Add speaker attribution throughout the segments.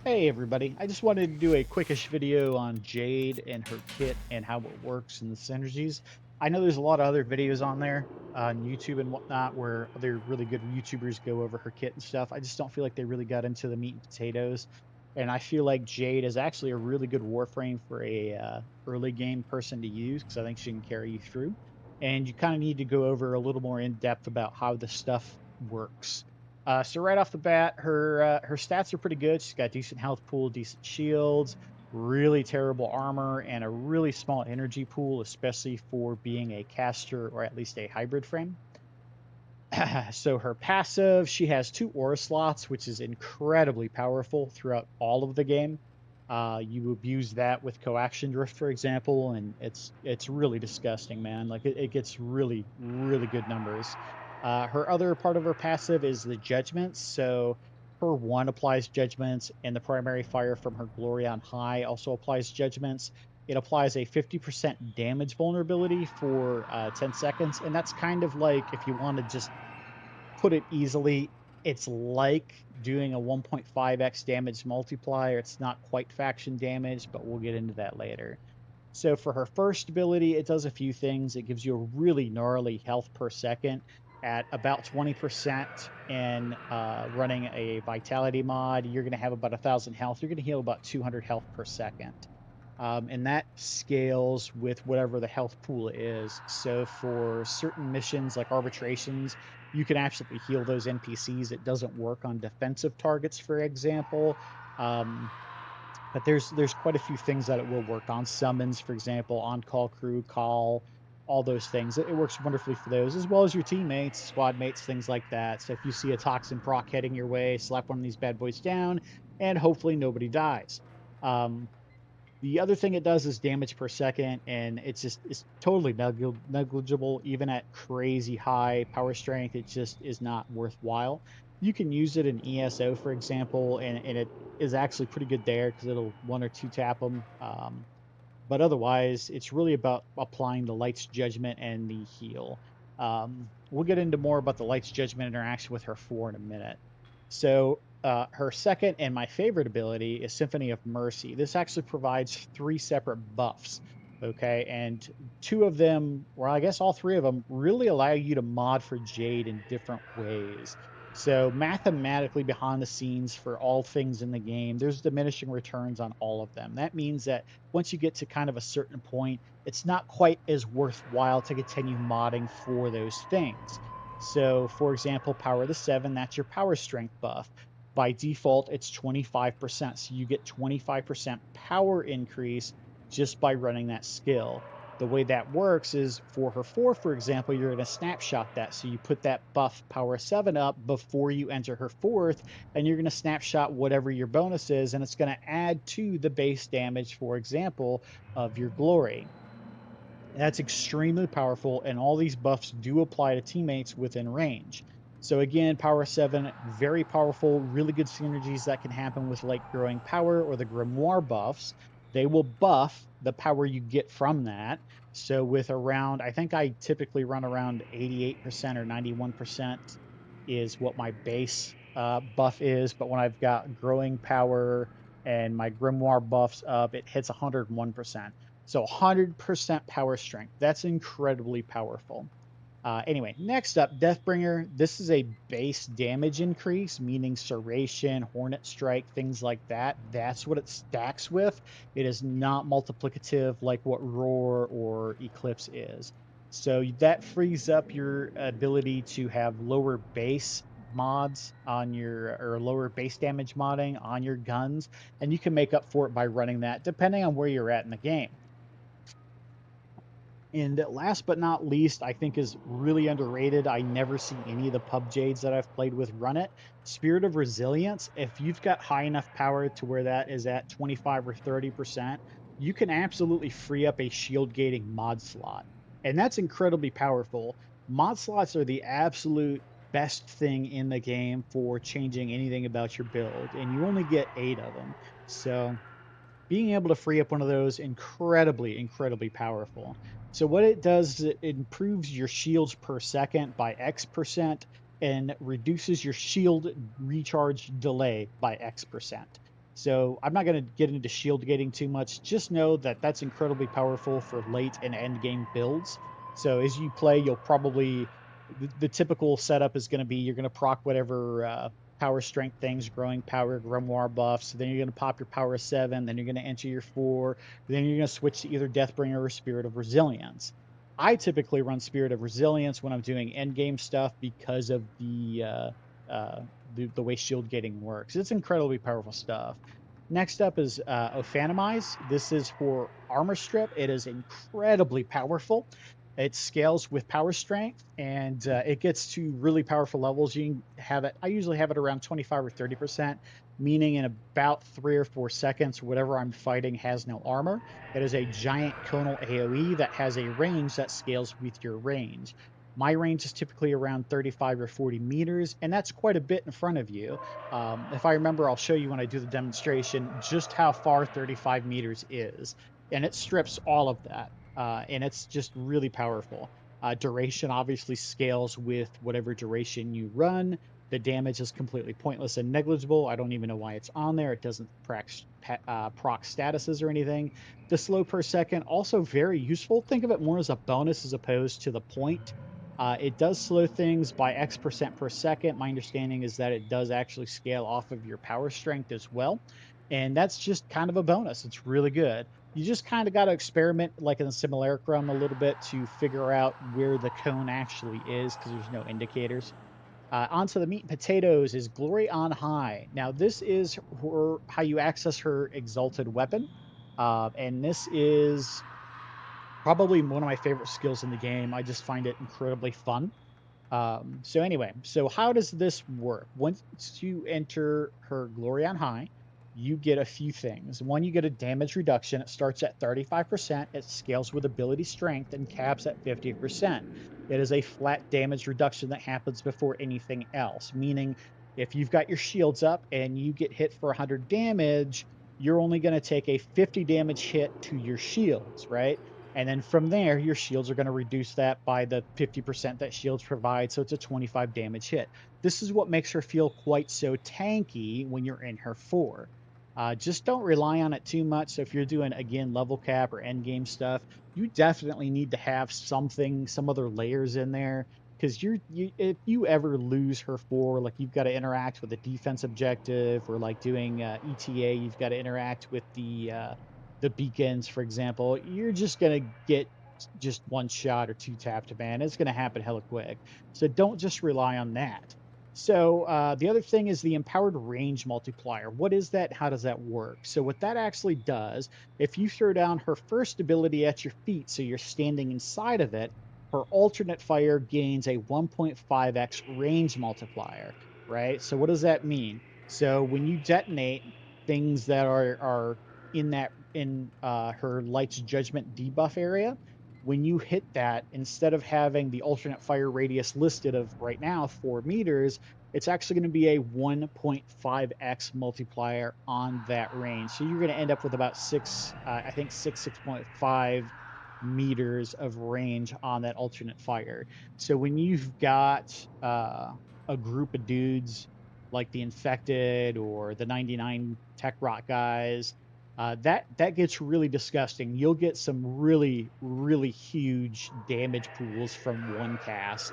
Speaker 1: Hey everybody, I just wanted to do a quickish video on Jade and her kit and how it works and the synergies. I know there's a lot of other videos on there on YouTube and whatnot where other really good YouTubers go over her kit and stuff. I just don't feel like they really got into the meat and potatoes. And I feel like Jade is actually a really good Warframe for a early game person to use because I think she can carry you through. And you kind of need to go over a little more in depth about how the stuff works. So right off the bat, her stats are pretty good. She's got decent health pool, decent shields, really terrible armor, and a really small energy pool, especially for being a caster or at least a hybrid frame. So her passive, she has two aura slots, which is incredibly powerful throughout all of the game. You abuse that with coaction drift, for example, and it's really disgusting, man. Like it gets really good numbers. Her other part of her passive is the judgments. So her one applies judgments, and the primary fire from her glory on high also applies judgments. It applies a 50% damage vulnerability for 10 seconds, and that's kind of like if you want to just put it easily, it's like doing a 1.5x damage multiplier. It's not quite faction damage, but we'll get into that later. So for her first ability, it does a few things. It gives you a really gnarly health per second at about 20% and running a vitality mod. You're going to have about 1,000 health. You're going to heal about 200 health per second. And that scales with whatever the health pool is. So for certain missions like arbitrations, you can absolutely heal those NPCs. It doesn't work on defensive targets, for example. Um, but there's quite a few things that it will work on. Summons, for example, on-call crew, call, all those things. It works wonderfully for those, as well as your teammates, squad mates, things like that. So if you see a toxin proc heading your way, slap one of these bad boys down, and hopefully nobody dies. Um, the other thing it does is damage per second, and it's totally negligible, even at crazy high power strength. It just is not worthwhile. You can use it in ESO, for example, and it is actually pretty good there because it'll one or two tap them. But otherwise, it's really about applying the light's judgment and the heal. We'll get into more about the light's judgment interaction with her four in a minute. So her second and my favorite ability is Symphony of Mercy. This actually provides three separate buffs. Okay, and two of them, or I guess all three of them, really allow you to mod for Jade in different ways. So mathematically, behind the scenes for all things in the game, there's diminishing returns on all of them. That means that once you get to kind of a certain point, it's not quite as worthwhile to continue modding for those things. So, for example, Power of the Seven, that's your power strength buff. By default, it's 25%. So you get 25% power increase just by running that skill. The way that works is for her four, for example, you're going to snapshot that. So you put that buff Power 7 up before you enter her fourth, and you're going to snapshot whatever your bonus is, and it's going to add to the base damage, for example, of your glory. That's extremely powerful, and all these buffs do apply to teammates within range. So again, Power 7, very powerful, really good synergies that can happen with like Growing Power or the Grimoire buffs. They will buff the power you get from that. So with around, I think I typically run around 88% or 91% is what my base buff is. But when I've got Growing Power and my Grimoire buffs up, it hits 101%. So 100% power strength. That's incredibly powerful. Anyway, next up, Deathbringer. This is a base damage increase, meaning Serration, Hornet Strike, things like that. That's what it stacks with. It is not multiplicative like what Roar or Eclipse is. So that frees up your ability to have lower base mods on your, or lower base damage modding on your guns, and you can make up for it by running that depending on where you're at in the game. And last but not least, I think is really underrated. I never see any of the pub jades that I've played with run it. Spirit of Resilience. If you've got high enough power to where that is at 25 or 30%, you can absolutely free up a shield gating mod slot. And that's incredibly powerful. Mod slots are the absolute best thing in the game for changing anything about your build, and you only get 8 of them. So being able to free up one of those, incredibly powerful. So what it does is it improves your shields per second by X% and reduces your shield recharge delay by X%. So I'm not going to get into shield gating too much. Just know that that's incredibly powerful for late and end game builds. So as you play, you'll probably the typical setup is going to be you're going to proc whatever power strength things, growing power, grimoire buffs. Then you're going to pop your power 7. Then you're going to enter your 4. Then you're going to switch to either Deathbringer or Spirit of Resilience. I typically run Spirit of Resilience when I'm doing end game stuff because of uh, the way shield gating works. It's incredibly powerful stuff. Next up is Ophanimize. This is for armor strip. It is incredibly powerful. It scales with power strength, and it gets to really powerful levels. You can have it. I usually have it around 25 or 30%, meaning in about 3 or 4 seconds, whatever I'm fighting has no armor. It is a giant conal AoE that has a range that scales with your range. My range is typically around 35 or 40 meters, and that's quite a bit in front of you. If I remember, I'll show you when I do the demonstration just how far 35 meters is, and it strips all of that, and it's just really powerful. Duration obviously scales with whatever duration you run. The damage is completely pointless and negligible. I don't even know why it's on there. It doesn't proc statuses or anything. The slow per second, also very useful. Think of it more as a bonus as opposed to the point. It does slow things by X% per second. My understanding is that it does actually scale off of your power strength as well. And that's just kind of a bonus. It's really good. You just kind of got to experiment like in the simulacrum a little bit to figure out where the cone actually is because there's no indicators. Onto the meat and potatoes is Glory on High. Now, this is how you access her exalted weapon. And this is probably one of my favorite skills in the game. I just find it incredibly fun. So anyway, so how does this work? Once you enter her Glory on High, you get a few things. One, you get a damage reduction. It starts at 35%. It scales with ability strength and caps at 50%. It is a flat damage reduction that happens before anything else, meaning if you've got your shields up and you get hit for 100 damage, you're only going to take a 50 damage hit to your shields, right? And then from there, your shields are going to reduce that by the 50% that shields provide. So it's a 25 damage hit. This is what makes her feel quite so tanky when you're in her 4. Just don't rely on it too much. So if you're doing, again, level cap or end game stuff, you definitely need to have something, some other layers in there. Because if you ever lose her 4, like you've got to interact with a defense objective, or like doing ETA, you've got to interact with the beacons, for example, you're just going to get just one shot or two tap to ban. It's going to happen hella quick. So don't just rely on that. So the other thing is the empowered range multiplier. What is that? How does that work? So what that actually does, if you throw down her first ability at your feet, so you're standing inside of it, her alternate fire gains a 1.5x range multiplier, right? So what does that mean? So when you detonate things that are in her light's judgment debuff area, when you hit that, instead of having the alternate fire radius listed of right now 4 meters, it's actually going to be a 1.5x multiplier on that range. So you're going to end up with about I think 6.5 meters of range on that alternate fire. So when you've got a group of dudes like the infected or the 99 tech rock guys, that gets really disgusting. You'll get some really, really huge damage pools from one cast.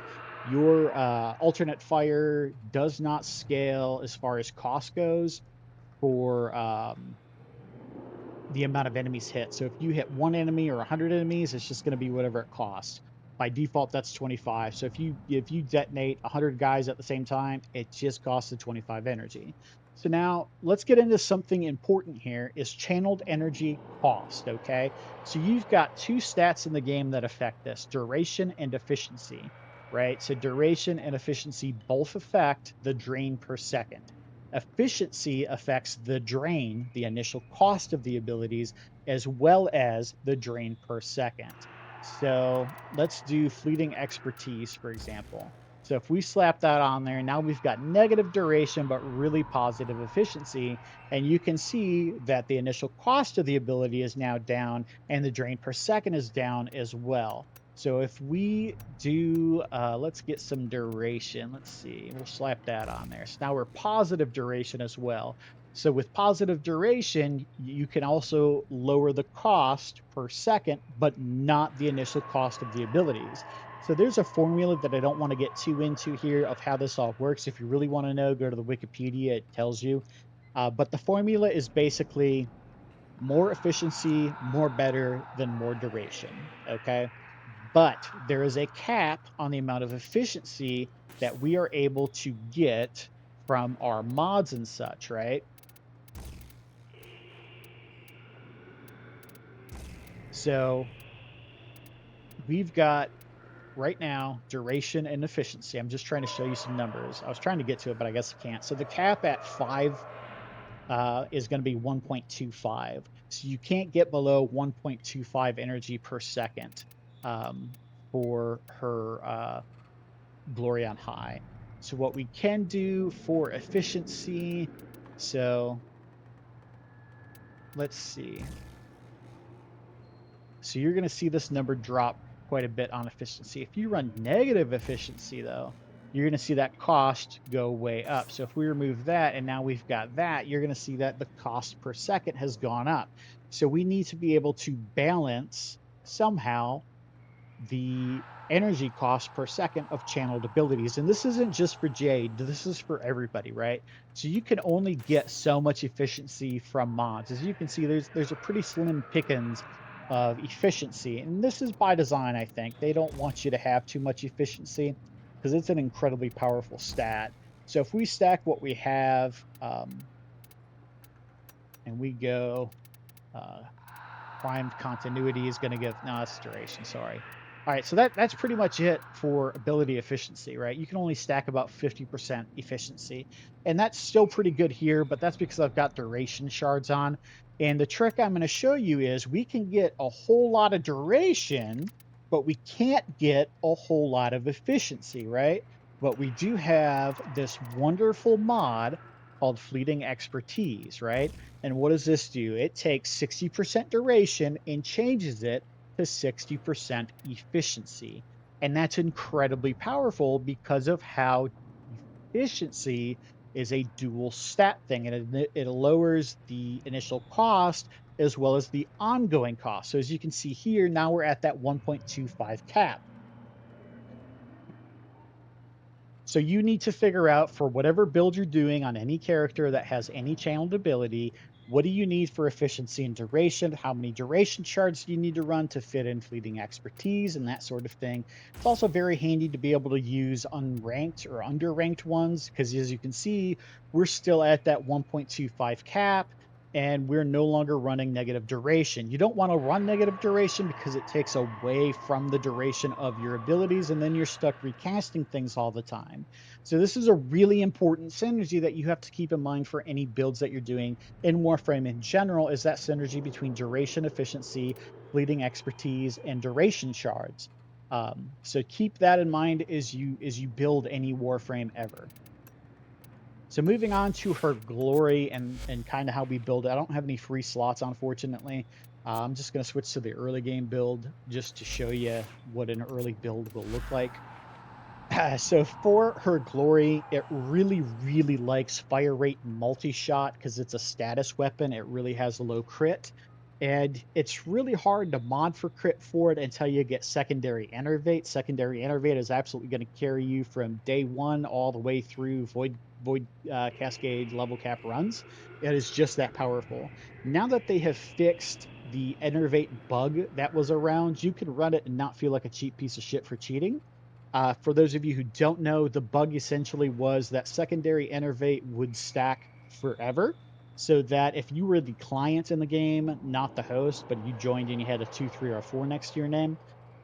Speaker 1: Your alternate fire does not scale as far as cost goes for the amount of enemies hit. So if you hit one enemy or 100 enemies, it's just going to be whatever it costs. By default, that's 25. So if you detonate 100 guys at the same time, it just costs the 25 energy. So now let's get into something important here is channeled energy cost, okay? So you've got two stats in the game that affect this, duration and efficiency, right? So duration and efficiency both affect the drain per second. Efficiency affects the drain, the initial cost of the abilities, as well as the drain per second. So let's do fleeting expertise, for example. So if we slap that on there, now we've got negative duration, but really positive efficiency. And you can see that the initial cost of the ability is now down and the drain per second is down as well. So if we do, let's get some duration. Let's see, we'll slap that on there. So now we're positive duration as well. So with positive duration, you can also lower the cost per second, but not the initial cost of the abilities. So there's a formula that I don't want to get too into here of how this all works. If you really want to know, go to the Wikipedia, it tells you. But the formula is basically more efficiency, more better than more duration. Okay. But there is a cap on the amount of efficiency that we are able to get from our mods and such, right? So we've got right now duration and efficiency. I'm just trying to show you some numbers. I was trying to get to it, but I guess I can't. So the cap at 5 is going to be 1.25. So you can't get below 1.25 energy per second um, for her glory on high. So what we can do for efficiency, so let's see. So you're going to see this number drop quite a bit on efficiency. If you run negative efficiency, though, you're going to see that cost go way up. So if we remove that and now we've got that, you're going to see that the cost per second has gone up. So we need to be able to balance somehow the energy cost per second of channeled abilities. And this isn't just for Jade, this is for everybody, right? So you can only get so much efficiency from mods. As you can see, there's a pretty slim pickings of efficiency. And this is by design, I think. They don't want you to have too much efficiency because it's an incredibly powerful stat. So if we stack what we have and we go uh, primed continuity is going to give, no, that's duration, sorry. All right, so that's pretty much it for ability efficiency, right? You can only stack about 50% efficiency, and that's still pretty good here, but that's because I've got duration shards on. And the trick I'm going to show you is we can get a whole lot of duration, but we can't get a whole lot of efficiency, right? But we do have this wonderful mod called Fleeting Expertise, right? And what does this do? It takes 60% duration and changes it to 60% efficiency. And that's incredibly powerful because of how efficiency is a dual stat thing, and it lowers the initial cost as well as the ongoing cost. So as you can see here, now we're at that 1.25 cap. So you need to figure out for whatever build you're doing on any character that has any channeled ability, what do you need for efficiency and duration? How many duration shards do you need to run to fit in fleeting expertise and that sort of thing? It's also very handy to be able to use unranked or underranked ones because as you can see, we're still at that 1.25 cap and we're no longer running negative duration. You don't want to run negative duration because it takes away from the duration of your abilities, and then you're stuck recasting things all the time. So this is a really important synergy that you have to keep in mind for any builds that you're doing in Warframe in general, is that synergy between duration, efficiency, fleeting expertise, and duration shards. So keep that in mind as you build any Warframe ever. So moving on to her glory and kind of how we build it. I don't have any free slots, unfortunately. I'm just going to switch to the early game build just to show you what an early build will look like. So for her glory, it really, really likes fire rate multi-shot because it's a status weapon. It really has a low crit. And it's really hard to mod for crit for it until you get secondary enervate. Secondary enervate is absolutely going to carry you from day one all the way through void cascade level cap runs. It is just that powerful. Now that they have fixed the enervate bug that was around, you can run it and not feel like a cheap piece of shit for cheating. For those of you who don't know, the bug essentially was that secondary enervate would stack forever. So that if you were the client in the game, not the host, but you joined and you had a 2, 3, or 4 next to your name,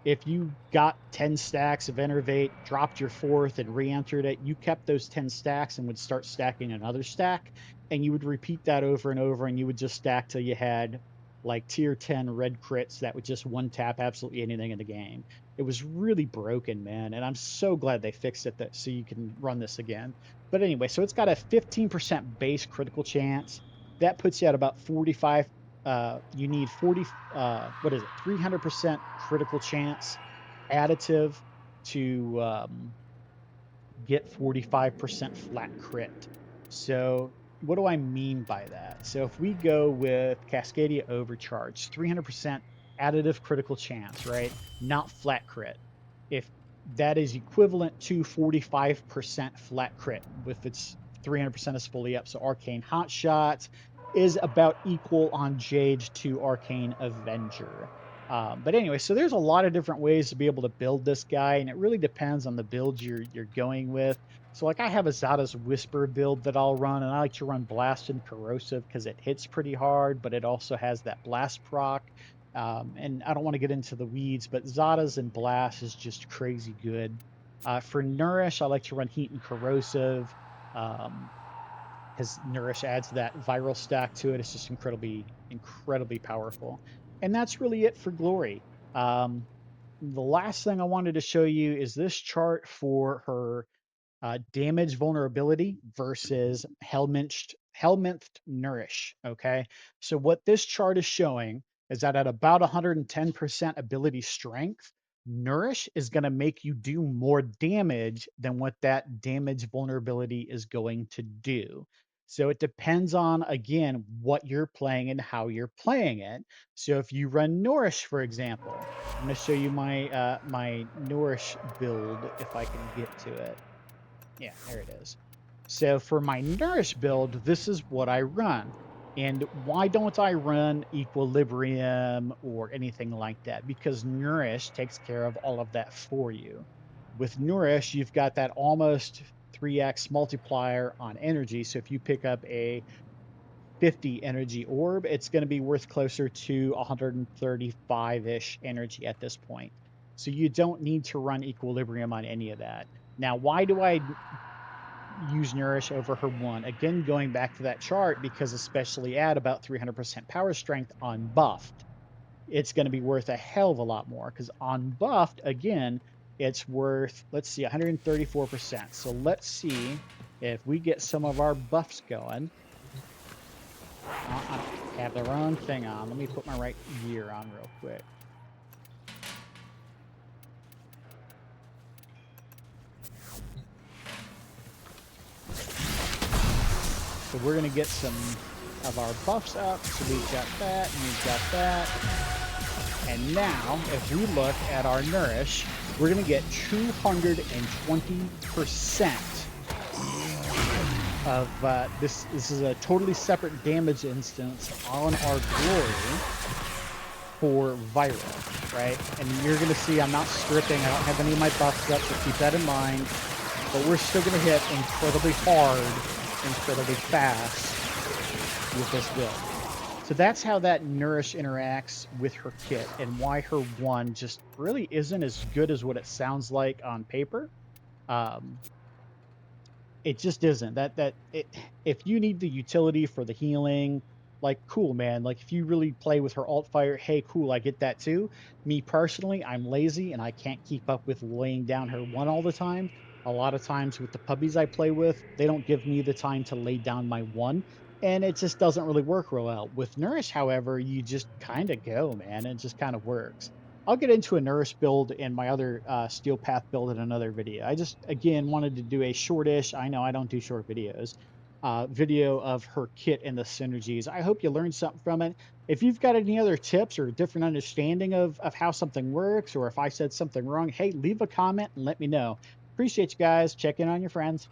Speaker 1: if you got 10 stacks of enervate, dropped your fourth, and re-entered it, you kept those 10 stacks and would start stacking another stack. And you would repeat that over and over, and you would just stack till you had like tier 10 red crits that would just one tap absolutely anything in the game. It was really broken, man, and I'm so glad they fixed it that so you can run this again. But anyway, so it's got a 15% base critical chance. That puts you at about 45. You need 40, what is it, 300% critical chance additive to get 45% flat crit. So what do I mean by that? So if we go with Cascadia Overcharge, 300% additive critical chance, right? Not flat crit. If that is equivalent to 45% flat crit with its 300% is fully up. So Arcane Hot Shot is about equal on Jade to Arcane Avenger. But anyway, so there's a lot of different ways to be able to build this guy, and it really depends on the build you're going with. So like I have a Zada's Whisper build that I'll run, and I like to run Blast and Corrosive because it hits pretty hard, but it also has that blast proc. And I don't want to get into the weeds, but Zada's and Blast is just crazy good. For Nourish, I like to run Heat and Corrosive. Because Nourish adds that viral stack to it. It's just incredibly powerful. And that's really it for Glory. The last thing I wanted to show you is this chart for her damage vulnerability versus Helminthed Nourish. Okay. So what this chart is showing is that at about 110% ability strength, Nourish is going to make you do more damage than what that damage vulnerability is going to do. So it depends on, again, what you're playing and how you're playing it. So if you run Nourish, for example, I'm going to show you my Nourish build if I can get to it. Yeah, there it is. So for my Nourish build, this is what I run. And why don't I run Equilibrium or anything like that? Because Nourish takes care of all of that for you. With Nourish, you've got that almost 3x multiplier on energy. So if you pick up a 50 energy orb, it's going to be worth closer to 135-ish energy at this point. So you don't need to run Equilibrium on any of that. Now, why do I use Nourish over her one? Again, going back to that chart, because especially at about 300% power strength on buffed, it's going to be worth a hell of a lot more because on buffed, again, it's worth, let's see, 134%. So let's see if we get some of our buffs going. I have the wrong thing on. Let me put my right gear on real quick. So we're going to get some of our buffs up. So we've got that, and we've got that. And now, if we look at our Nourish, we're going to get 220% of this. This is a totally separate damage instance on our Glory for viral, right? And you're going to see I'm not stripping. I don't have any of my buffs up, so keep that in mind. But we're still going to hit incredibly hard, incredibly fast with this build. So that's how that Nourish interacts with her kit and why her one just really isn't as good as what it sounds like on paper. Um, it just isn't. If you need the utility for the healing, like cool, man. Like if you really play with her alt fire, hey, cool, I get that too. Me personally, I'm lazy and I can't keep up with laying down her one all the time. A lot of times with the puppies I play with, they don't give me the time to lay down my one, and it just doesn't really work real well. With Nourish, however, you just kind of go, man. It just kind of works. I'll get into a Nourish build and my other Steel Path build in another video. I just, again, wanted to do a shortish, I know I don't do short videos, video of her kit and the synergies. I hope you learned something from it. If you've got any other tips or different understanding of how something works, or if I said something wrong, hey, leave a comment and let me know. Appreciate you guys. Check in on your friends.